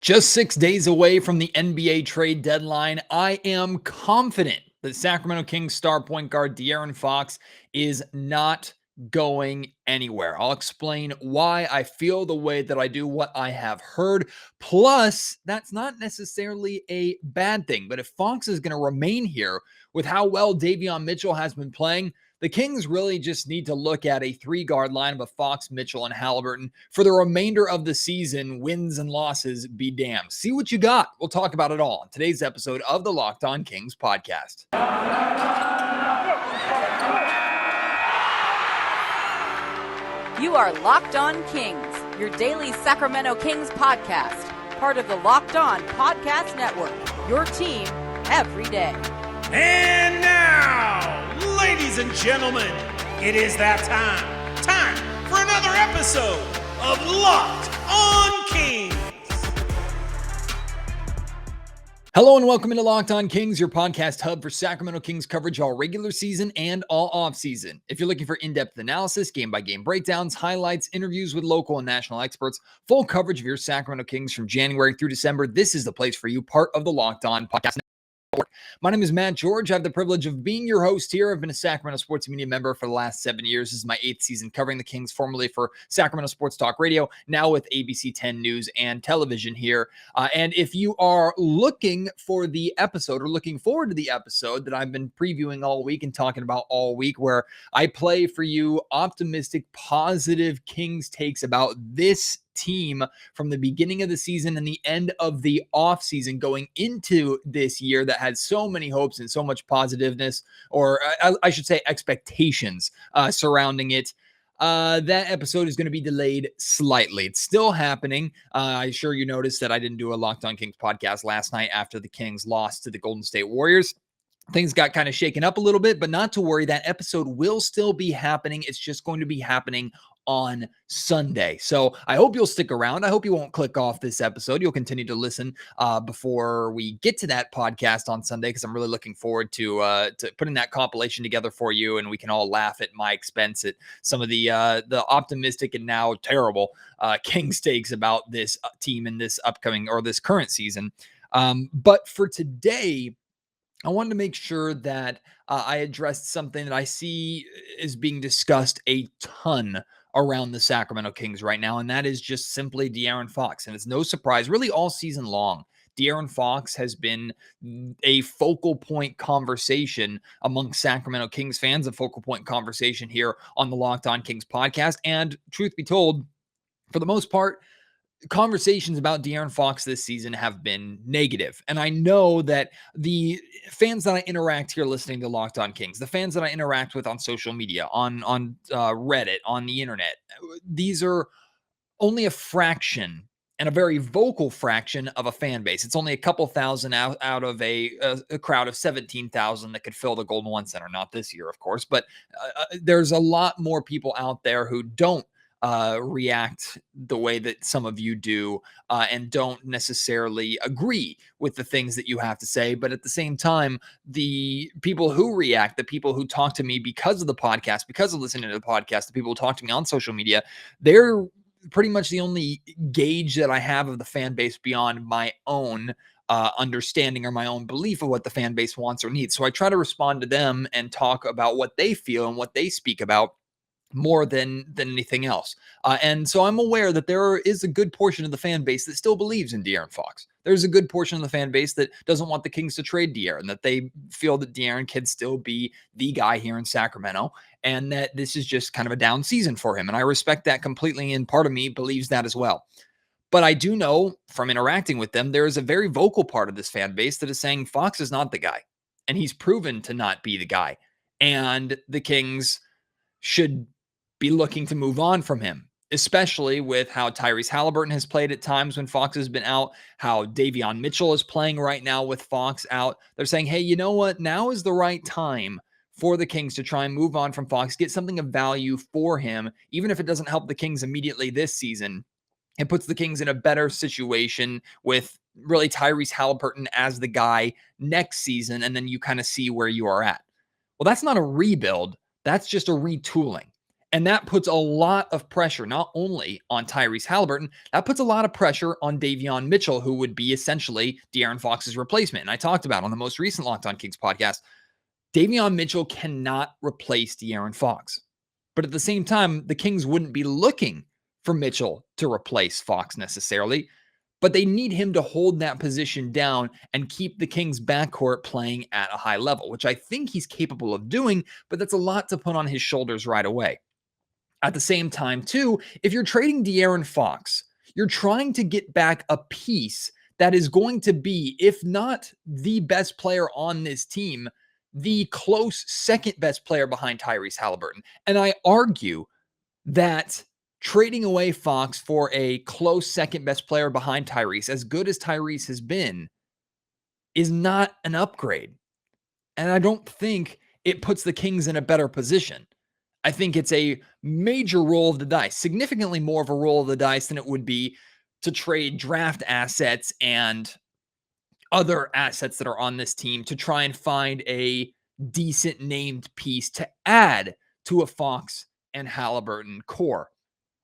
Just 6 days away from the NBA trade deadline, I am confident that Sacramento Kings star point guard De'Aaron Fox is not going anywhere. I'll explain why I feel the way that I do, what I have heard. Plus, that's not necessarily a bad thing. But if Fox is going to remain here with how well Davion Mitchell has been playing, the Kings really just need to look at a three-guard lineup of Fox, Mitchell, and Haliburton for the remainder of the season. Wins and losses be damned. See what you got. We'll talk about it all on today's episode of the Locked On Kings podcast. You are Locked On Kings, your daily Sacramento Kings podcast, part of the Locked On Podcast Network, your team every day. And now, ladies and gentlemen, it is that time for another episode of Locked On Kings. Hello and welcome into Locked On Kings, your podcast hub for Sacramento Kings coverage all regular season and all offseason. If you're looking for in-depth analysis, game-by-game breakdowns, highlights, interviews with local and national experts, full coverage of your Sacramento Kings from January through December, this is the place for you, part of the Locked On Podcast Network. My name is Matt George. I have the privilege of being your host here. I've been a Sacramento Sports Media member for the last 7 years. This is my 8th season covering the Kings, formerly for Sacramento Sports Talk Radio, now with ABC 10 News and Television here. And if you are looking for the episode or looking forward to the episode that I've been previewing all week and talking about all week, where I play for you optimistic, positive Kings takes about this team from the beginning of the season and the end of the offseason going into this year that had so many hopes and so much positiveness, or I should say expectations surrounding it. That episode is going to be delayed slightly. It's still happening. I'm sure you noticed that I didn't do a Locked On Kings podcast last night after the Kings lost to the Golden State Warriors. Things got kind of shaken up a little bit, but not to worry. That episode will still be happening. It's just going to be happening on Sunday. So I hope you'll stick around. I hope you won't click off this episode. You'll continue to listen before we get to that podcast on Sunday, because I'm really looking forward to putting that compilation together for you, and we can all laugh at my expense at some of the optimistic and now terrible Kings takes about this team in this upcoming or this current season. But for today, I wanted to make sure that I addressed something that I see is being discussed a ton around the Sacramento Kings right now, and that is just simply De'Aaron Fox. And it's no surprise, really all season long, De'Aaron Fox has been a focal point conversation among Sacramento Kings fans, a focal point conversation here on the Locked On Kings podcast. And truth be told, for the most part, conversations about De'Aaron Fox this season have been negative. And I know that the fans that I interact here listening to Locked On Kings, the fans that I interact with on social media, on Reddit, on the internet, these are only a fraction, and a very vocal fraction, of a fan base. It's only a couple thousand out of a crowd of 17,000 that could fill the Golden One Center. Not this year, of course, but there's a lot more people out there who don't react the way that some of you do, and don't necessarily agree with the things that you have to say. But at the same time, the people who react, the people who talk to me because of the podcast, because of listening to the podcast, the people who talk to me on social media, they're pretty much the only gauge that I have of the fan base beyond my own understanding or my own belief of what the fan base wants or needs. So I try to respond to them and talk about what they feel and what they speak about more than anything else. And so I'm aware that there is a good portion of the fan base that still believes in De'Aaron Fox. There's a good portion of the fan base that doesn't want the Kings to trade De'Aaron, that they feel that De'Aaron can still be the guy here in Sacramento, and that this is just kind of a down season for him. And I respect that completely, and part of me believes that as well. But I do know from interacting with them, there is a very vocal part of this fan base that is saying Fox is not the guy, and he's proven to not be the guy. And the Kings should be looking to move on from him, especially with how Tyrese Haliburton has played at times when Fox has been out, how Davion Mitchell is playing right now with Fox out. They're saying, hey, you know what? Now is the right time for the Kings to try and move on from Fox, get something of value for him, even if it doesn't help the Kings immediately this season. It puts the Kings in a better situation with really Tyrese Haliburton as the guy next season, and then you kind of see where you are at. Well, that's not a rebuild. That's just a retooling. And that puts a lot of pressure, not only on Tyrese Haliburton, that puts a lot of pressure on Davion Mitchell, who would be essentially De'Aaron Fox's replacement. And I talked about on the most recent Locked On Kings podcast, Davion Mitchell cannot replace De'Aaron Fox. But at the same time, the Kings wouldn't be looking for Mitchell to replace Fox necessarily, but they need him to hold that position down and keep the Kings backcourt playing at a high level, which I think he's capable of doing, but that's a lot to put on his shoulders right away. At the same time, too, if you're trading De'Aaron Fox, you're trying to get back a piece that is going to be, if not the best player on this team, the close second best player behind Tyrese Haliburton. And I argue that trading away Fox for a close second best player behind Tyrese, as good as Tyrese has been, is not an upgrade. And I don't think it puts the Kings in a better position. I think it's a major roll of the dice, significantly more of a roll of the dice than it would be to trade draft assets and other assets that are on this team to try and find a decent named piece to add to a Fox and Haliburton core,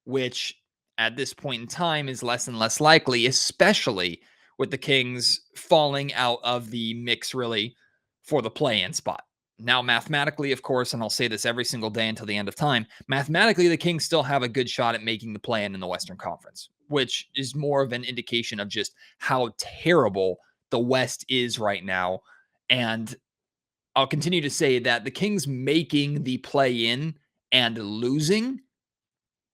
which at this point in time is less and less likely, especially with the Kings falling out of the mix really for the play-in spot. Now, mathematically, of course, and I'll say this every single day until the end of time, mathematically, the Kings still have a good shot at making the play-in in the Western Conference, which is more of an indication of just how terrible the West is right now. And I'll continue to say that the Kings making the play-in and losing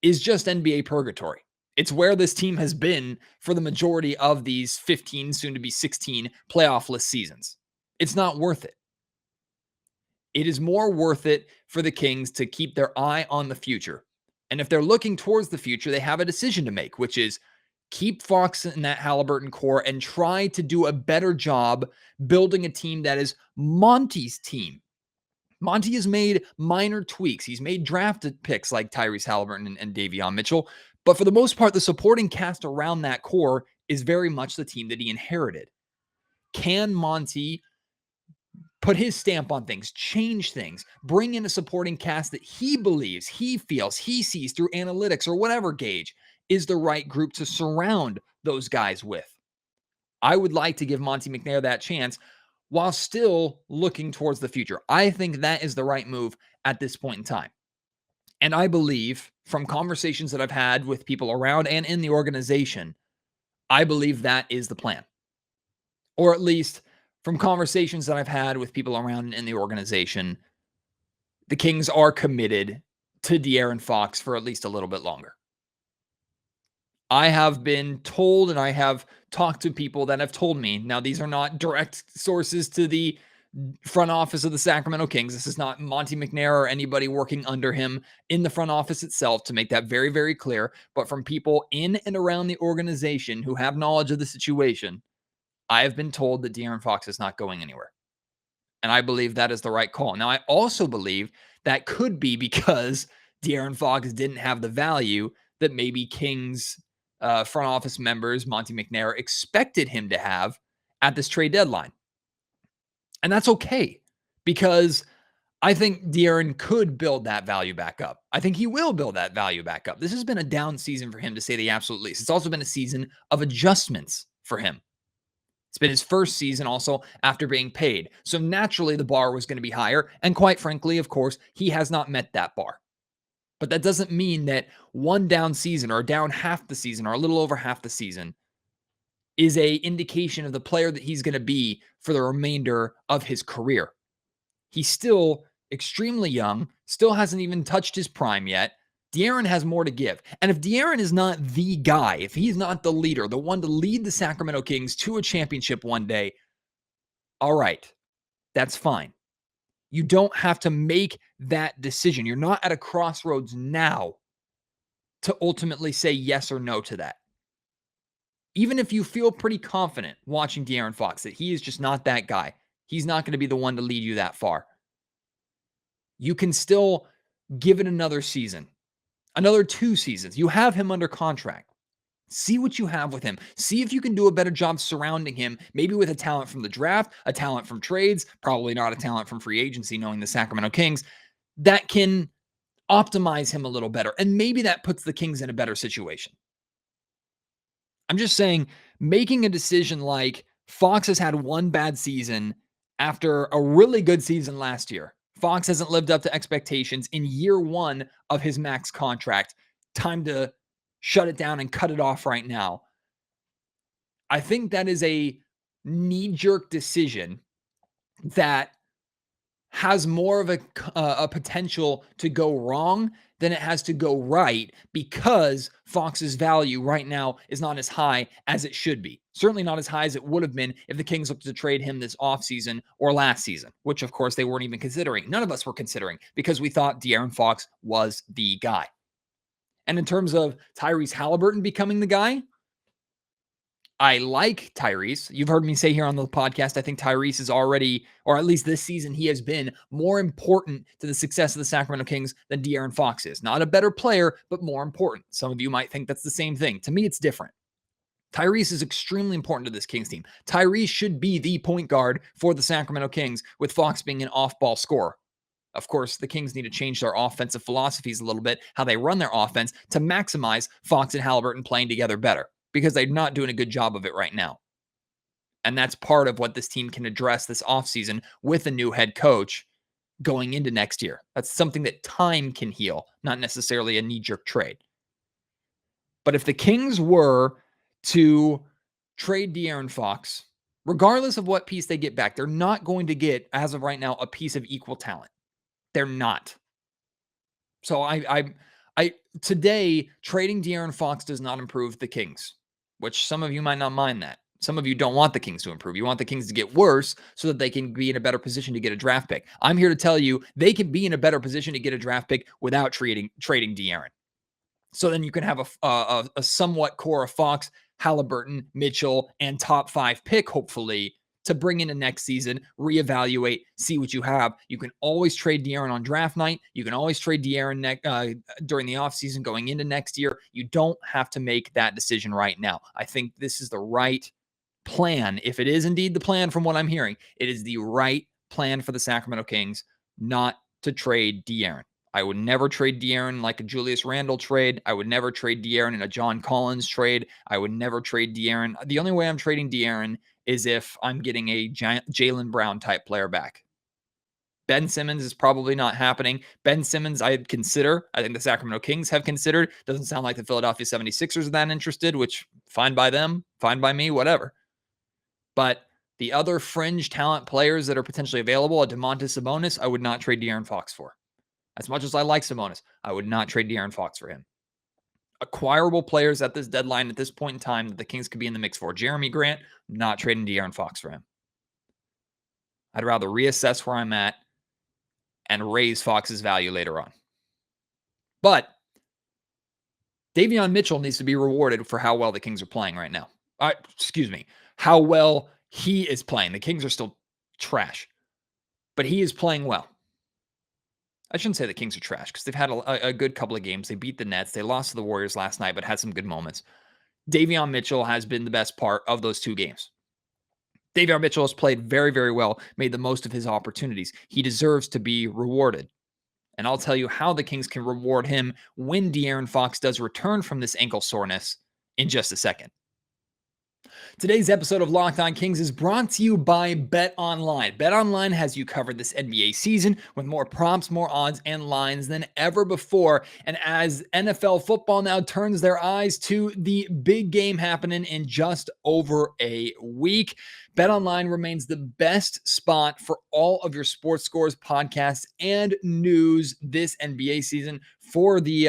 is just NBA purgatory. It's where this team has been for the majority of these 15, soon to be 16 playoff-less seasons. It's not worth it. It is more worth it for the Kings to keep their eye on the future. And if they're looking towards the future, they have a decision to make, which is keep Fox in that Haliburton core and try to do a better job building a team that is Monty's team. Monty has made minor tweaks. He's made drafted picks like Tyrese Haliburton and Davion Mitchell. But for the most part, the supporting cast around that core is very much the team that he inherited. Can Monty put his stamp on things, change things, bring in a supporting cast that he believes, he feels, he sees through analytics or whatever gauge is the right group to surround those guys with? I would like to give Monty McNair that chance while still looking towards the future. I think that is the right move at this point in time. And I believe from conversations that I've had with people around and in the organization, I believe that is the plan. Or at least from conversations that I've had with people around in the organization, the Kings are committed to De'Aaron Fox for at least a little bit longer. I have been told, and I have talked to people that have told me, now these are not direct sources to the front office of the Sacramento Kings. This is not Monty McNair or anybody working under him in the front office itself, to make that very, very clear. But from people in and around the organization who have knowledge of the situation, I have been told that De'Aaron Fox is not going anywhere. And I believe that is the right call. Now, I also believe that could be because De'Aaron Fox didn't have the value that maybe Kings front office members, Monty McNair, expected him to have at this trade deadline. And that's okay, because I think De'Aaron could build that value back up. I think he will build that value back up. This has been a down season for him, to say the absolute least. It's also been a season of adjustments for him. It's been his first season also after being paid. So naturally the bar was going to be higher. And quite frankly, of course, he has not met that bar. But that doesn't mean that one down season or down half the season or a little over half the season is a indication of the player that he's going to be for the remainder of his career. He's still extremely young, still hasn't even touched his prime yet. De'Aaron has more to give. And if De'Aaron is not the guy, if he's not the leader, the one to lead the Sacramento Kings to a championship one day, all right, that's fine. You don't have to make that decision. You're not at a crossroads now to ultimately say yes or no to that. Even if you feel pretty confident watching De'Aaron Fox that he is just not that guy, he's not going to be the one to lead you that far, you can still give it another season, another 2 seasons. You have him under contract. See what you have with him. See if you can do a better job surrounding him, maybe with a talent from the draft, a talent from trades, probably not a talent from free agency, knowing the Sacramento Kings, that can optimize him a little better. And maybe that puts the Kings in a better situation. I'm just saying, making a decision like Fox has had one bad season after a really good season last year. Fox hasn't lived up to expectations in year one of his max contract. Time to shut it down and cut it off right now. I think that is a knee-jerk decision that has more of a potential to go wrong than it has to go right, because Fox's value right now is not as high as it should be. Certainly not as high as it would have been if the Kings looked to trade him this offseason or last season, which of course they weren't even considering. None of us were considering, because we thought De'Aaron Fox was the guy. And in terms of Tyrese Haliburton becoming the guy, I like Tyrese. You've heard me say here on the podcast, I think Tyrese is already, or at least this season, he has been more important to the success of the Sacramento Kings than De'Aaron Fox is. Not a better player, but more important. Some of you might think that's the same thing. To me, it's different. Tyrese is extremely important to this Kings team. Tyrese should be the point guard for the Sacramento Kings, with Fox being an off-ball scorer. Of course, the Kings need to change their offensive philosophies a little bit, how they run their offense, to maximize Fox and Haliburton playing together better, because they're not doing a good job of it right now. And that's part of what this team can address this offseason with a new head coach going into next year. That's something that time can heal, not necessarily a knee-jerk trade. But if the Kings were to trade De'Aaron Fox, regardless of what piece they get back, they're not going to get, as of right now, a piece of equal talent. They're not. So today, trading De'Aaron Fox does not improve the Kings, which some of you might not mind that. Some of you don't want the Kings to improve. You want the Kings to get worse so that they can be in a better position to get a draft pick. I'm here to tell you they can be in a better position to get a draft pick without trading De'Aaron. So then you can have a somewhat core of Fox, Haliburton, Mitchell, and top 5 pick, hopefully, to bring into next season, reevaluate, see what you have. You can always trade De'Aaron on draft night. You can always trade De'Aaron during the offseason going into next year. You don't have to make that decision right now. I think this is the right plan. If it is indeed the plan from what I'm hearing, it is the right plan for the Sacramento Kings not to trade De'Aaron. I would never trade De'Aaron like a Julius Randle trade. I would never trade De'Aaron in a John Collins trade. I would never trade De'Aaron. The only way I'm trading De'Aaron is if I'm getting a Jaylen Brown type player back. Ben Simmons is probably not happening. Ben Simmons, I'd consider. I think the Sacramento Kings have considered. Doesn't sound like the Philadelphia 76ers are that interested, which fine by them, fine by me, whatever. But the other fringe talent players that are potentially available, a Domantas Sabonis, I would not trade De'Aaron Fox for. As much as I like Sabonis, I would not trade De'Aaron Fox for him. Acquirable players at this deadline, at this point in time, that the Kings could be in the mix for. Jeremy Grant, not trading De'Aaron Fox for him. I'd rather reassess where I'm at and raise Fox's value later on. But Davion Mitchell needs to be rewarded for how well the Kings are playing right now. How well he is playing. The Kings are still trash, but he is playing well. I shouldn't say the Kings are trash, because they've had a good couple of games. They beat the Nets. They lost to the Warriors last night, but had some good moments. Davion Mitchell has been the best part of those two games. Davion Mitchell has played very, very well, made the most of his opportunities. He deserves to be rewarded. And I'll tell you how the Kings can reward him when De'Aaron Fox does return from this ankle soreness in just a second. Today's episode of Locked On Kings is brought to you by BetOnline. BetOnline has you covered this NBA season with more props, more odds, and lines than ever before. And as NFL football now turns their eyes to the big game happening in just over a week, BetOnline remains the best spot for all of your sports scores, podcasts, and news this NBA season for the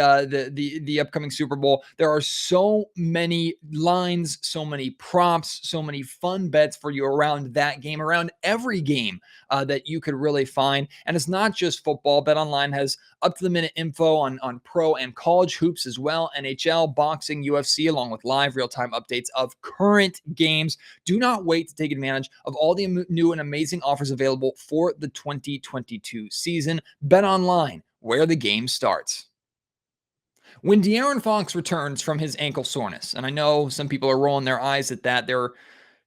upcoming Super Bowl. There are so many lines, so many props, so many fun bets for you around that game, around every game that you could really find. And it's not just football. BetOnline has up-to-the-minute info on pro and college hoops as well, NHL, boxing, UFC, along with live real-time updates of current games. Do not wait to take advantage of all the new and amazing offers available for the 2022 season. BetOnline, where the game starts. When De'Aaron Fox returns from his ankle soreness, and I know some people are rolling their eyes at that, they're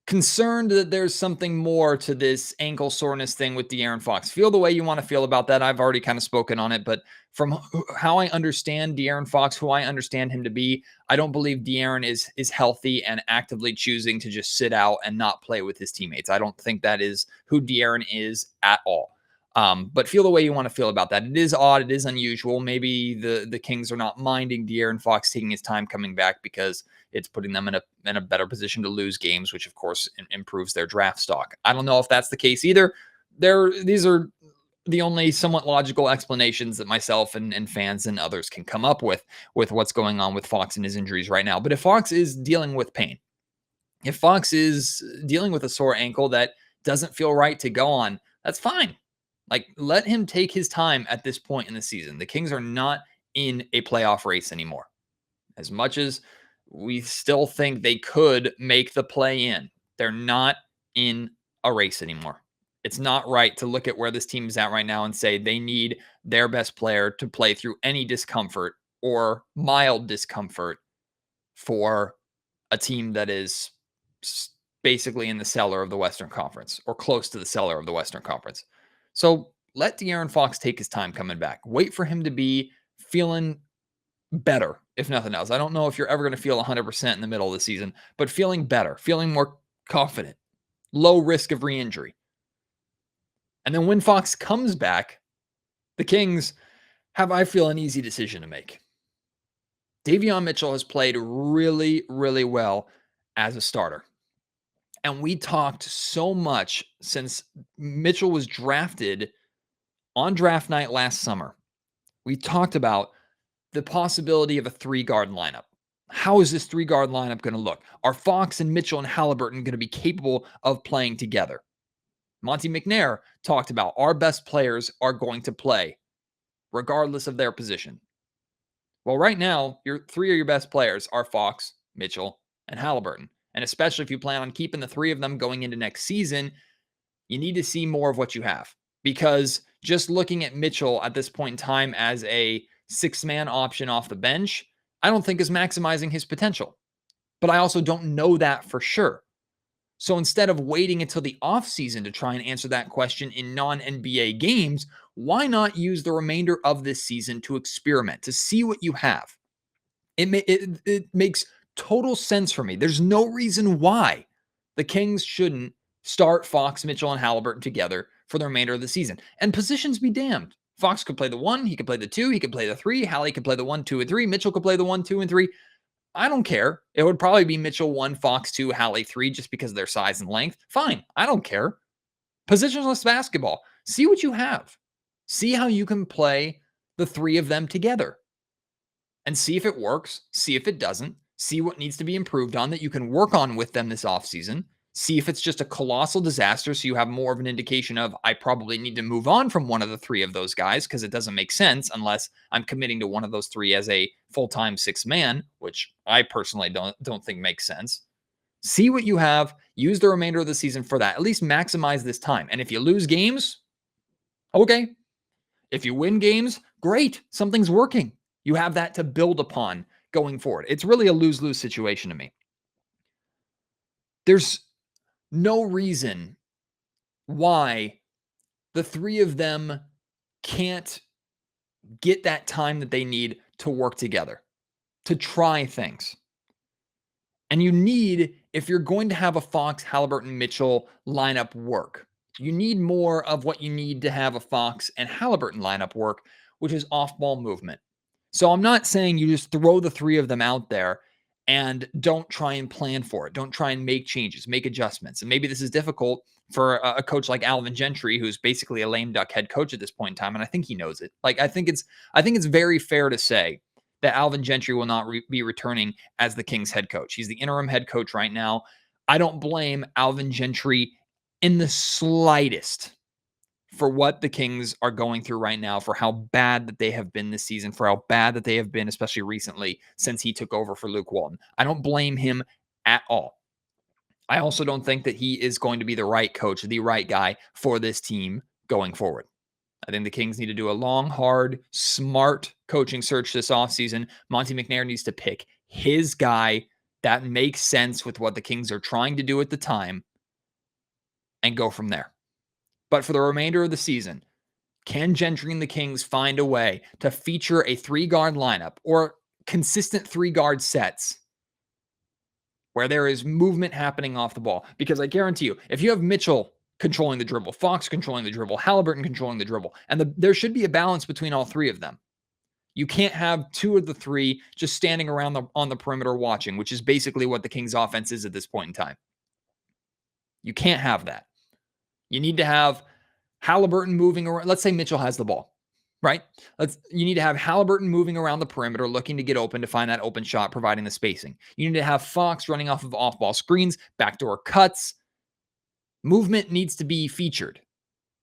concerned that there's something more to this ankle soreness thing with De'Aaron Fox. Feel the way you want to feel about that. I've already kind of spoken on it, but from how I understand De'Aaron Fox, who I understand him to be, I don't believe De'Aaron is healthy and actively choosing to just sit out and not play with his teammates. I don't think that is who De'Aaron is at all. But feel the way you want to feel about that. It is odd. It is unusual. Maybe the Kings are not minding De'Aaron Fox taking his time coming back because it's putting them in a better position to lose games, which of course improves their draft stock. I don't know if that's the case either. These are the only somewhat logical explanations that myself and fans and others can come up with what's going on with Fox and his injuries right now. But if Fox is dealing with pain, if Fox is dealing with a sore ankle that doesn't feel right to go on, that's fine. Like, let him take his time at this point in the season. The Kings are not in a playoff race anymore. As much as we still think they could make the play in, they're not in a race anymore. It's not right to look at where this team is at right now and say they need their best player to play through any discomfort or mild discomfort for a team that is basically in the cellar of the Western Conference or close to the cellar of the Western Conference. So let De'Aaron Fox take his time coming back. Wait for him to be feeling better, if nothing else. I don't know if you're ever going to feel 100% in the middle of the season, but feeling better, feeling more confident, low risk of re-injury. And then when Fox comes back, the Kings have, I feel, an easy decision to make. Davion Mitchell has played really, really well as a starter. And we talked so much since Mitchell was drafted on draft night last summer. We talked about the possibility of a 3-guard lineup. How is this 3-guard lineup going to look? Are Fox and Mitchell and Haliburton going to be capable of playing together? Monty McNair talked about our best players are going to play regardless of their position. Well, right now, your 3 of your best players are Fox, Mitchell, and Haliburton. And especially if you plan on keeping the 3 of them going into next season, you need to see more of what you have. Because just looking at Mitchell at this point in time as a 6-man option off the bench, I don't think is maximizing his potential. But I also don't know that for sure. So instead of waiting until the offseason to try and answer that question in non-NBA games, why not use the remainder of this season to experiment, to see what you have? It makes total sense for me. There's no reason why the Kings shouldn't start Fox, Mitchell, and Haliburton together for the remainder of the season. And positions be damned. Fox could play the 1, he could play the 2, he could play the 3, Hallie could play the 1, 2, and 3, Mitchell could play the 1, 2, and 3. I don't care. It would probably be Mitchell 1, Fox 2, Hallie 3, just because of their size and length. Fine. I don't care. Positionless basketball. See what you have. See how you can play the 3 of them together. And see if it works. See if it doesn't. See what needs to be improved on that you can work on with them this offseason. See if it's just a colossal disaster so you have more of an indication of, I probably need to move on from one of the 3 of those guys because it doesn't make sense unless I'm committing to one of those 3 as a full-time 6-man, which I personally don't think makes sense. See what you have. Use the remainder of the season for that. At least maximize this time. And if you lose games, okay. If you win games, great. Something's working. You have that to build upon going forward. It's really a lose-lose situation to me. There's no reason why the 3 of them can't get that time that they need to work together, to try things. And you need, if you're going to have a Fox, Haliburton, Mitchell lineup work, you need more of what you need to have a Fox and Haliburton lineup work, which is off-ball movement. So I'm not saying you just throw the 3 of them out there and don't try and plan for it. Don't try and make changes, make adjustments. And maybe this is difficult for a coach like Alvin Gentry, who's basically a lame duck head coach at this point in time. And I think he knows it. Like, I think it's very fair to say that Alvin Gentry will not be returning as the Kings head coach. He's the interim head coach right now. I don't blame Alvin Gentry in the slightest for what the Kings are going through right now, for how bad that they have been this season, for how bad that they have been, especially recently since he took over for Luke Walton. I don't blame him at all. I also don't think that he is going to be the right coach, the right guy for this team going forward. I think the Kings need to do a long, hard, smart coaching search this offseason. Monty McNair needs to pick his guy that makes sense with what the Kings are trying to do at the time, and go from there. But for the remainder of the season, can Gentry and the Kings find a way to feature a 3-guard lineup or consistent 3-guard sets where there is movement happening off the ball? Because I guarantee you, if you have Mitchell controlling the dribble, Fox controlling the dribble, Haliburton controlling the dribble, and there should be a balance between all three of them. You can't have two of the three just standing around on the perimeter watching, which is basically what the Kings offense is at this point in time. You can't have that. You need to have Haliburton moving around. Let's say Mitchell has the ball, right? You need to have Haliburton moving around the perimeter, looking to get open, to find that open shot, providing the spacing. You need to have Fox running off of off-ball screens, backdoor cuts. Movement needs to be featured.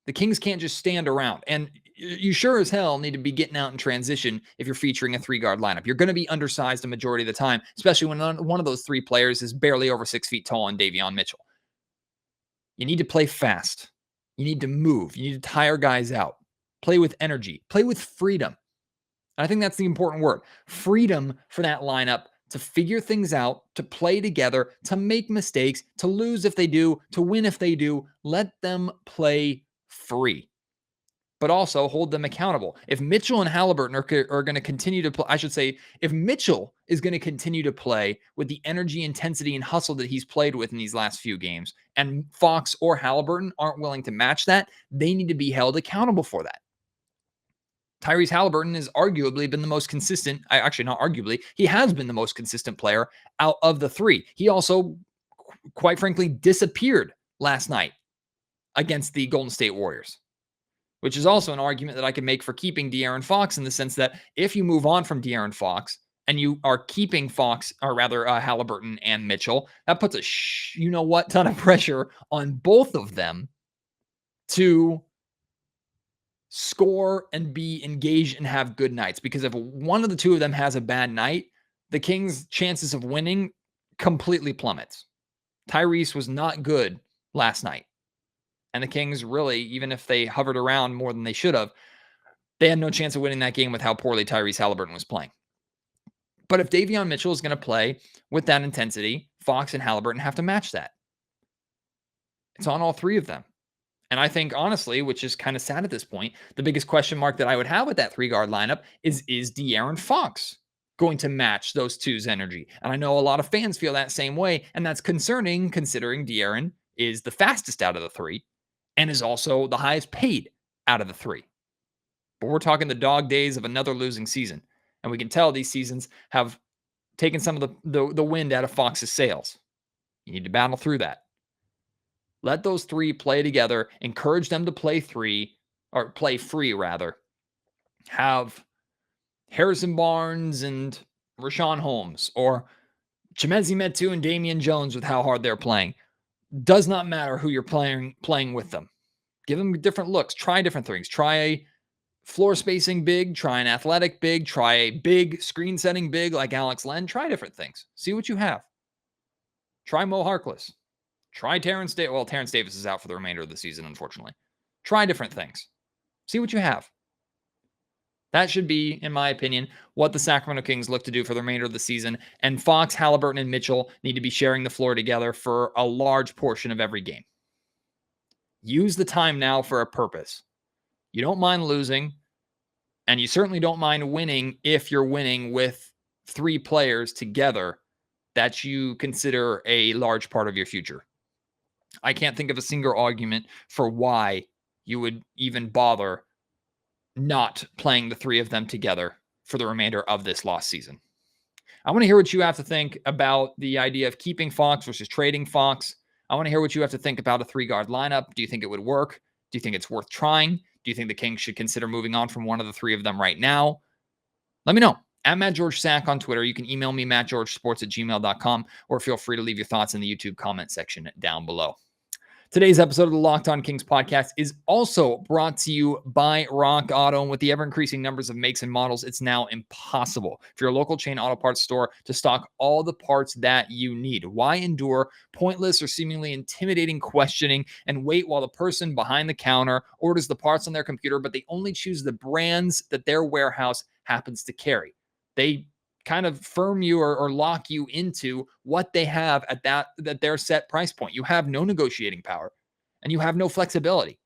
The Kings can't just stand around. And you sure as hell need to be getting out in transition if you're featuring a 3-guard lineup. You're going to be undersized a majority of the time, especially when one of those three players is barely over 6 feet tall and Davion Mitchell. You need to play fast. You need to move. You need to tire guys out. Play with energy. Play with freedom. And I think that's the important word. Freedom for that lineup to figure things out, to play together, to make mistakes, to lose if they do, to win if they do. Let them play free, but also hold them accountable. If Mitchell and Haliburton are going to continue to play, I should say, if Mitchell is going to continue to play with the energy, intensity, and hustle that he's played with in these last few games, and Fox or Haliburton aren't willing to match that, they need to be held accountable for that. Tyrese Haliburton has arguably been the most consistent, actually not arguably, he has been the most consistent player out of the three. He also, quite frankly, disappeared last night against the Golden State Warriors, which is also an argument that I could make for keeping De'Aaron Fox, in the sense that if you move on from De'Aaron Fox and you are keeping Fox, or rather Haliburton and Mitchell, that puts a ton of pressure on both of them to score and be engaged and have good nights. Because if one of the two of them has a bad night, the Kings' chances of winning completely plummets. Tyrese was not good last night. And the Kings really, even if they hovered around more than they should have, they had no chance of winning that game with how poorly Tyrese Haliburton was playing. But if Davion Mitchell is going to play with that intensity, Fox and Haliburton have to match that. It's on all three of them. And I think, honestly, which is kind of sad at this point, the biggest question mark that I would have with that 3-guard lineup is De'Aaron Fox going to match those two's energy? And I know a lot of fans feel that same way, and that's concerning, considering De'Aaron is the fastest out of the three and is also the highest paid out of the three. But we're talking the dog days of another losing season. And we can tell these seasons have taken some of the wind out of Fox's sails. You need to battle through that. Let those three play together. Encourage them to play free. Have Harrison Barnes and Rashawn Holmes, or Chimezie Metu and Damian Jones with how hard they're playing. Does not matter who you're playing with them. Give them different looks. Try different things. Try a floor spacing big. Try an athletic big. Try a big screen setting big like Alex Len. Try different things. See what you have. Try Mo Harkless. Try Terrence Davis. Well, Terrence Davis is out for the remainder of the season, unfortunately. Try different things. See what you have. That should be, in my opinion, what the Sacramento Kings look to do for the remainder of the season. And Fox, Haliburton, and Mitchell need to be sharing the floor together for a large portion of every game. Use the time now for a purpose. You don't mind losing, and you certainly don't mind winning if you're winning with three players together that you consider a large part of your future. I can't think of a single argument for why you would even bother not playing the three of them together for the remainder of this lost season. I want to hear what you have to think about the idea of keeping Fox versus trading Fox. I want to hear what you have to think about a 3-guard lineup. Do you think it would work? Do you think it's worth trying? Do you think the Kings should consider moving on from one of the three of them right now? Let me know. At Matt George Sack on Twitter. You can email me, mattgeorgesports@gmail.com, or feel free to leave your thoughts in the YouTube comment section down below. Today's episode of the Locked On Kings podcast is also brought to you by Rock Auto. And with the ever-increasing numbers of makes and models, it's now impossible for your local chain auto parts store to stock all the parts that you need. Why endure pointless or seemingly intimidating questioning and wait while the person behind the counter orders the parts on their computer, but they only choose the brands that their warehouse happens to carry? They kind of firm you or lock you into what they have at their set price point. You have no negotiating power and you have no flexibility.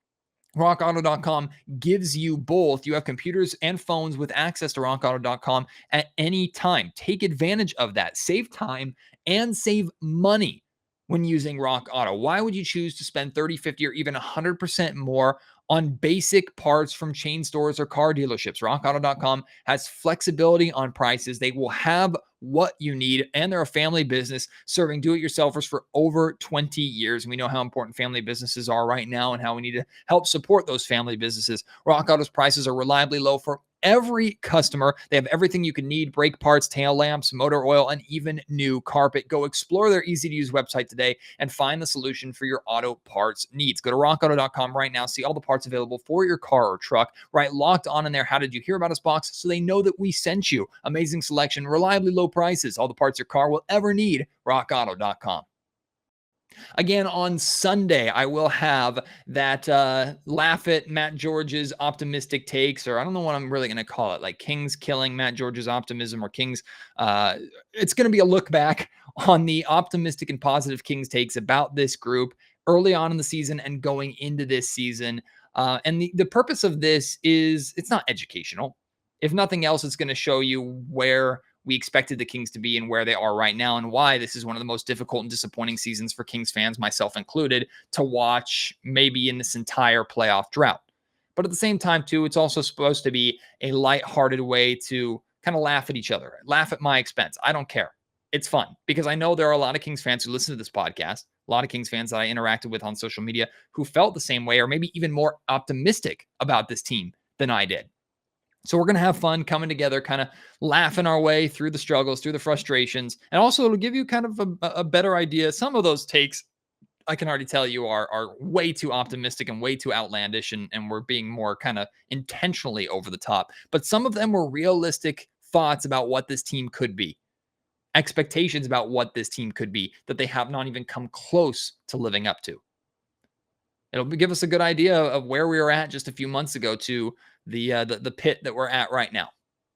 RockAuto.com gives you both. You have computers and phones with access to RockAuto.com at any time. Take advantage of that. Save time and save money when using Rock Auto. Why would you choose to spend 30, 50, or even 100% more on basic parts from chain stores or car dealerships? RockAuto.com has flexibility on prices. They will have what you need, and they're a family business serving do-it-yourselfers for over 20 years. And we know how important family businesses are right now and how we need to help support those family businesses. Rock Auto's prices are reliably low for every customer. They have everything you can need: brake parts, tail lamps, motor oil, and even new carpet. Go explore their easy-to-use website today and find the solution for your auto parts needs. Go to rockauto.com right now. See all the parts available for your car or truck. Right, locked on in there. How did you hear about us box? So they know that we sent you. Amazing selection, reliably low prices, all the parts your car will ever need. rockauto.com. Again, on Sunday, I will have that laugh at Matt George's optimistic takes, or I don't know what I'm really going to call it, like Kings killing Matt George's optimism, or Kings. It's going to be a look back on the optimistic and positive Kings takes about this group early on in the season and going into this season. And the purpose of this is, it's not educational. If nothing else, it's going to show you where we expected the Kings to be and where they are right now, and why this is one of the most difficult and disappointing seasons for Kings fans, myself included, to watch maybe in this entire playoff drought. But at the same time, too, it's also supposed to be a lighthearted way to kind of laugh at each other, laugh at my expense. I don't care. It's fun because I know there are a lot of Kings fans who listen to this podcast, a lot of Kings fans that I interacted with on social media who felt the same way, or maybe even more optimistic about this team than I did. So we're going to have fun coming together, kind of laughing our way through the struggles, through the frustrations. And also it'll give you kind of a better idea. Some of those takes, I can already tell you, are way too optimistic and way too outlandish. And we're being more kind of intentionally over the top. But some of them were realistic thoughts about what this team could be. Expectations about what this team could be that they have not even come close to living up to. It'll give us a good idea of where we were at just a few months ago to the pit that we're at right now.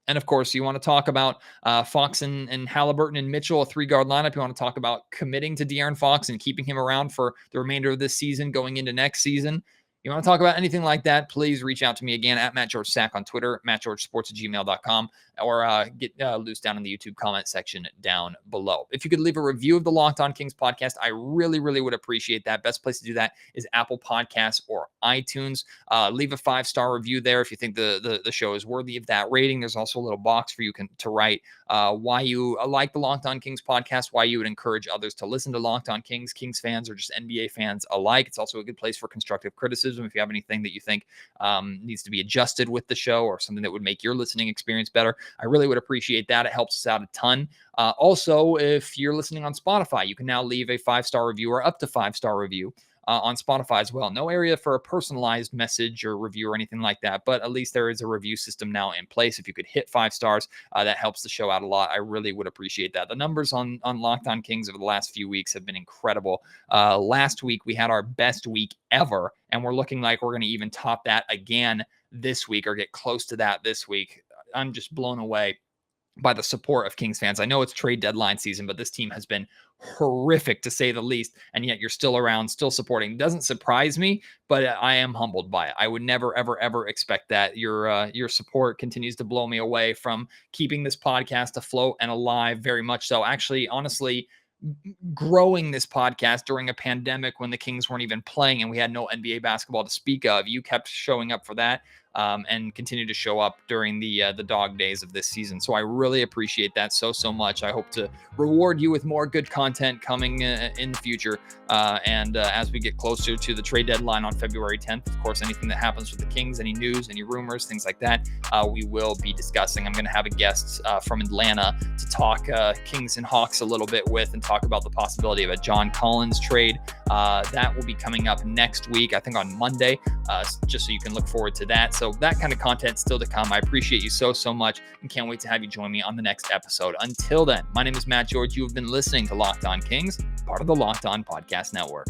And of course, you want to talk about Fox and Haliburton and Mitchell, a 3-guard lineup. You want to talk about committing to De'Aaron Fox and keeping him around for the remainder of this season going into next season. You want to talk about anything like that, please reach out to me again at MattGeorgeSack on Twitter, mattgeorgesports@gmail.com, or get loose down in the YouTube comment section down below. If you could leave a review of the Locked On Kings podcast, I really, really would appreciate that. Best place to do that is Apple Podcasts or iTunes. Leave a 5-star review there if you think the show is worthy of that rating. There's also a little box for you to write why you like the Locked On Kings podcast, why you would encourage others to listen to Locked On Kings, Kings fans, or just NBA fans alike. It's also a good place for constructive criticism. If you have anything that you think needs to be adjusted with the show, or something that would make your listening experience better, I really would appreciate that. It helps us out a ton. Also, if you're listening on Spotify, you can now leave a 5-star review or up to 5-star review on Spotify as well. No area for a personalized message or review or anything like that, but at least there is a review system now in place. If you could hit 5 stars, that helps the show out a lot. I really would appreciate that. The numbers on Locked On Kings over the last few weeks have been incredible. Last week, we had our best week ever, and we're looking like we're going to even top that again this week, or get close to that this week. I'm just blown away by the support of Kings fans. I know it's trade deadline season, but this team has been horrific to say the least, and yet you're still around, still supporting. Doesn't surprise me, but I am humbled by it. I would never, ever, ever expect that. Your support continues to blow me away from keeping this podcast afloat and alive, very much so. Actually, honestly, growing this podcast during a pandemic when the Kings weren't even playing and we had no NBA basketball to speak of. You kept showing up for that. And continue to show up during the dog days of this season. So I really appreciate that so much. I hope to reward you with more good content coming in the future. And as we get closer to the trade deadline on February 10th, of course, anything that happens with the Kings, any news, any rumors, things like that, we will be discussing. I'm going to have a guest from Atlanta to talk Kings and Hawks a little bit with, and talk about the possibility of a John Collins trade. That will be coming up next week, I think on Monday, just so you can look forward to that. So that kind of content still to come. I appreciate you so much, and can't wait to have you join me on the next episode. Until then, my name is Matt George. You have been listening to Locked On Kings, part of the Locked On Podcast Network.